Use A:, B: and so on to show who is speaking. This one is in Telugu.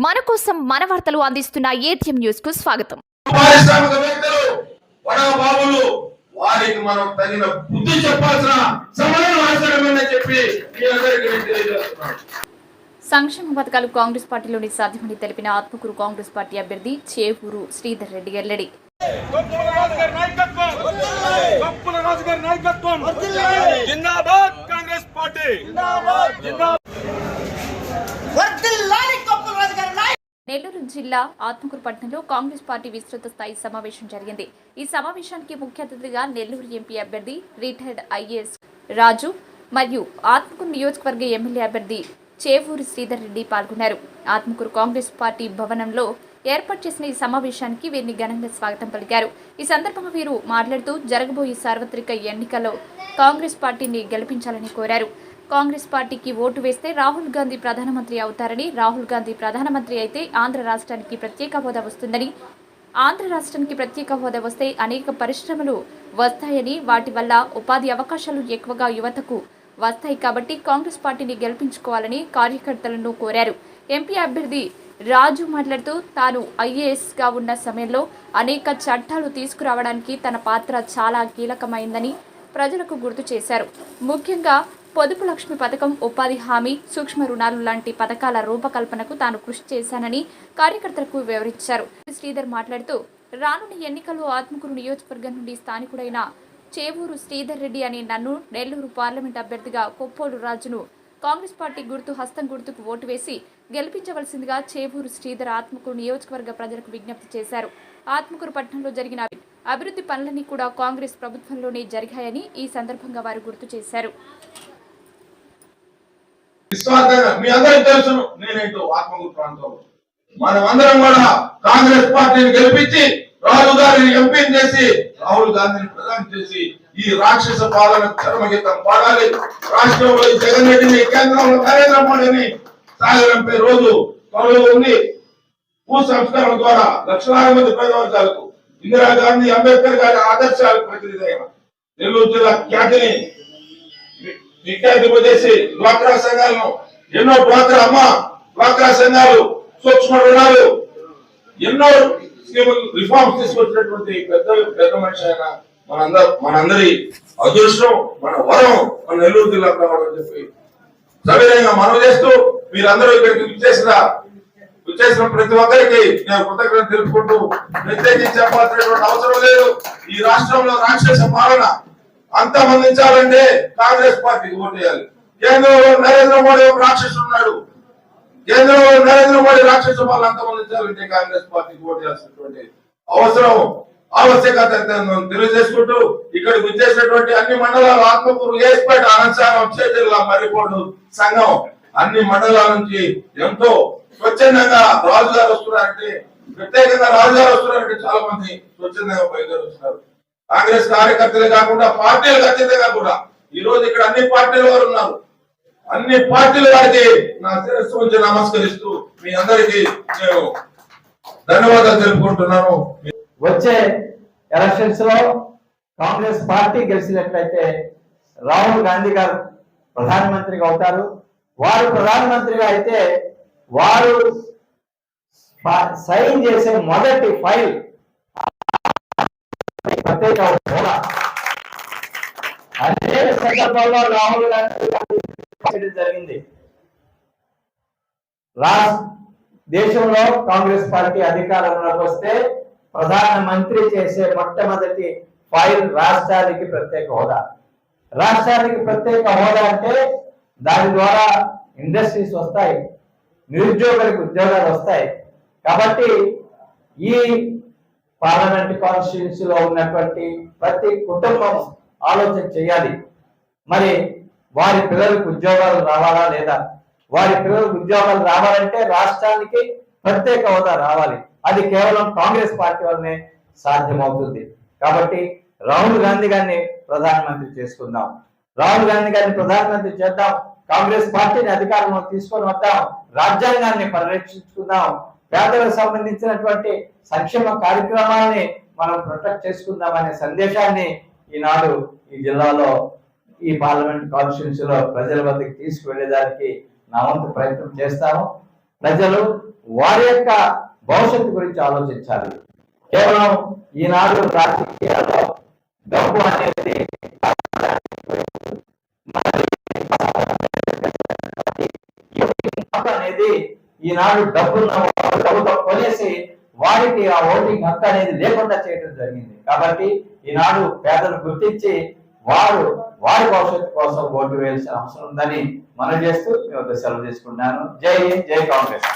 A: మన కోసం మన వార్తలు అందిస్తున్న ఏటీఎం న్యూస్ కు స్వాగతం.
B: వారికి మనం తగిన బుద్ధి చెప్పాల్సిన సమయం ఆసన్నమైందని చెప్పి మీ అందరికీ నేను తెలియజేస్తున్నాను.
A: సంక్షేమ పథకాలు కాంగ్రెస్ పార్టీలోని సాధ్యమని తెలిపిన ఆత్మకూరు కాంగ్రెస్ పార్టీ అభ్యర్థి చేవూరు శ్రీధర్ రెడ్డి గెల్లడి. నెల్లూరు జిల్లా ఆత్మకూరు పట్టణంలో కాంగ్రెస్ పార్టీ విస్తృత స్థాయి సమావేశం జరిగింది. ఈ సమావేశానికి ముఖ్య అతిథిగా నెల్లూరు ఎంపీ అభ్యర్థి రిటైర్డ్ ఐఏఎస్ రాజు మరియు ఆత్మకూరు నియోజకవర్గ ఎమ్మెల్యే అభ్యర్థి చేవూరి శ్రీధర్ రెడ్డి పాల్గొన్నారు. ఆత్మకూరు కాంగ్రెస్ పార్టీ భవనంలో ఏర్పాటు చేసిన ఈ సమావేశానికి వీరిని ఘనంగా స్వాగతం పలికారు. ఈ సందర్భంగా వీరు మాట్లాడుతూ జరగబోయే సార్వత్రిక ఎన్నికల్లో కాంగ్రెస్ పార్టీని గెలిపించాలని కోరారు. కాంగ్రెస్ పార్టీకి ఓటు వేస్తే రాహుల్ గాంధీ ప్రధానమంత్రి అవుతారని, రాహుల్ గాంధీ ప్రధానమంత్రి అయితే ఆంధ్ర రాష్ట్రానికి ప్రత్యేక హోదా వస్తుందని, ఆంధ్ర రాష్ట్రానికి ప్రత్యేక హోదా వస్తే అనేక పరిశ్రమలు వస్తాయని, వాటి వల్ల ఉపాధి అవకాశాలు ఎక్కువగా యువతకు వస్తాయి కాబట్టి కాంగ్రెస్ పార్టీని గెలిపించుకోవాలని కార్యకర్తలను కోరారు. ఎంపీ అభ్యర్థి రాజు మాట్లాడుతూ తాను ఐఏఎస్గా ఉన్న సమయంలో అనేక చట్టాలు తీసుకురావడానికి తన పాత్ర చాలా కీలకమైందని ప్రజలకు గుర్తు చేశారు. ముఖ్యంగా పొదుపు లక్ష్మి పథకం, ఉపాధి హామీ, సూక్ష్మ రుణాలు లాంటి పథకాల రూపకల్పనకు తాను కృషి చేశానని కార్యకర్తలకు వివరించారు. శ్రీధర్ మాట్లాడుతూ రానున్న ఎన్నికల్లో ఆత్మకూరు నియోజకవర్గం నుండి స్థానికుడైన చేవూరు శ్రీధర్ రెడ్డి అని నన్ను, నెల్లూరు పార్లమెంట్ అభ్యర్థిగా కొప్పోలు రాజును కాంగ్రెస్ పార్టీ గుర్తు హస్తం గుర్తుకు ఓటు వేసి గెలిపించవలసిందిగా చేవూరు శ్రీధర్ ఆత్మకూరు నియోజకవర్గ ప్రజలకు విజ్ఞప్తి చేశారు. ఆత్మకూరు పట్టణంలో జరిగిన అభివృద్ధి పనులన్నీ కూడా కాంగ్రెస్ ప్రభుత్వంలోనే జరిగాయని ఈ సందర్భంగా వారు గుర్తు చేశారు.
B: మీ అందరికీ తెలుసు నేనేంటో ఆత్మకూరు ప్రాంతంలో మనమందరం కూడా కాంగ్రెస్ పార్టీని గెలిపించి రాహుల్ గాంధీని ఎంపీని చేసి రాహుల్ గాంధీని ప్రధాని చేసి ఈ రాక్షస పాలన చరమగీతం పాడాలి. రాష్ట్రంలో జగన్ రెడ్డిని, కేంద్రంలో నరేంద్ర మోడీని సాగరంపై రోజు త్వరలో ఉంది. భూ సంస్కరణ ద్వారా లక్షలాది మంది పేదవర్గాలకు ఇందిరాగాంధీ, అంబేద్కర్ గారి ఆదర్శాలకు ప్రతినిధి అయిన నెల్లూరు జిల్లా ఖ్యాతిని విఖ్యాతింపజేసి డ్వాక్రా సంఘాలను ఎన్నో డ్వాక్రా సంఘాలు, సూక్ష్మ రుణాలు, ఎన్నో రిఫార్మ్స్ తీసుకొచ్చినటువంటి పెద్ద మనిషి అయిన మనందరి అదృష్టం, మన వరం మన నెల్లూరు జిల్లా కావడం చెప్పి సవినయంగా మనవి చేస్తూ మీరందరూ ఇక్కడికి విచ్చేసిన ప్రతి ఒక్కరికి నేను కృతజ్ఞత తెలుపుకుంటూ ప్రత్యేకించి చెప్పాల్సినటువంటి అవసరం లేదు. ఈ రాష్ట్రంలో రాక్షస పాలన అంతమందించాలంటే కాంగ్రెస్ పార్టీకి ఓటు వేయాలి. కేంద్రంలో నరేంద్ర మోడీ ఒక రాక్షసుడు ఉన్నాడు. కేంద్రంలో నరేంద్ర మోడీ రాక్షస పాలన అంతమందించాలంటే కాంగ్రెస్ పార్టీకి ఓటు వేయాల్సినటువంటి ఆవశ్యకత తెలియజేసుకుంటూ ఇక్కడికి వచ్చేసినటువంటి అన్ని మండలాలు, ఆత్మకూరు, ఏస్పేట, అనంతసాగరం, చేజర్ల, మర్రిపోడు సంఘం అన్ని మండలాల నుంచి ఎంతో స్వచ్ఛందంగా రాజుగారు వస్తున్నారంటే, ప్రత్యేకంగా రాజుగారు వస్తున్నారంటే చాలా మంది స్వచ్ఛందంగా బయలుదేరి వస్తున్నారు. కాంగ్రెస్ కార్యకర్తలే కాకుండా పార్టీలకు అతీతంగా కూడా ఈ రోజు ఇక్కడ అన్ని పార్టీల వారు ఉన్నారు. అన్ని పార్టీల వారికి నా శిరస్సు నుంచి నమస్కరిస్తూ మీ అందరికీ నేను ధన్యవాదాలు తెలుపుకుంటున్నాను.
C: వచ్చే ఎలక్షన్స్ లో కాంగ్రెస్ పార్టీ గెలిచినట్లయితే రాహుల్ గాంధీ గారు ప్రధానమంత్రిగా అవుతారు. వారు ప్రధానమంత్రిగా అయితే వారు సైన్ చేసే మొదటి ఫైల్ ప్రత్యేక హోదా. అనేక సందర్భాల్లో రాహుల్ గాంధీ జరిగింది. దేశంలో కాంగ్రెస్ పార్టీ అధికారంలోకి వస్తే ప్రధానమంత్రి చేసే మొట్టమొదటి ఫైల్ రాష్ట్రానికి ప్రత్యేక హోదా. రాష్ట్రానికి ప్రత్యేక హోదా అంటే దాని ద్వారా ఇండస్ట్రీస్ వస్తాయి, నిరుద్యోగులకు ఉద్యోగాలు వస్తాయి. కాబట్టి ఈ పార్లమెంట్ కాన్స్టిట్యూన్సీలో ఉన్నటువంటి ప్రతి కుటుంబం ఆలోచన చేయాలి. మరి వారి పిల్లలకు ఉద్యోగాలు రావాలా లేదా? వారి పిల్లలకు ఉద్యోగాలు రావాలంటే రాష్ట్రానికి ప్రత్యేక హోదా రావాలి. అది కేవలం కాంగ్రెస్ పార్టీ వల్లనే సాధ్యమవుతుంది. కాబట్టి రాహుల్ గాంధీ గారిని ప్రధానమంత్రి చేసుకుందాం, రాహుల్ గాంధీ గారిని ప్రధానమంత్రి చేద్దాం, కాంగ్రెస్ పార్టీని అధికారంలో తీసుకొని వద్దాం, రాజ్యాంగాన్ని పరిరక్షించుకుందాం, పేదలకు సంబంధించినటువంటి సంక్షేమ కార్యక్రమాలని మనం ప్రొటెక్ట్ చేసుకుందాం అనే సందేశాన్ని ఈనాడు ఈ జిల్లాలో ఈ పార్లమెంట్ కాన్స్టిట్యూన్సీలో ప్రజల వద్దకు తీసుకువెళ్ళేదానికి నా వంతు ప్రయత్నం చేస్తాము. ప్రజలు వారి యొక్క భవిష్యత్తు గురించి ఆలోచించాలి. కేవలం ఈనాడు రాజకీయాల్లో డబ్బు అనేది అనేది ఈనాడు డబ్బుతో కొనేసి వారికి ఆ ఓటింగ్ హక్కు అనేది లేకుండా చేయడం జరిగింది. కాబట్టి ఈనాడు పేదలు గుర్తించి వారి భవిష్యత్తు కోసం ఓటు వేయాల్సిన అవసరం ఉందని మనం చేస్తూ సెలవు తీసుకుంటున్నాను. జై హింద్, జై కాంగ్రెస్.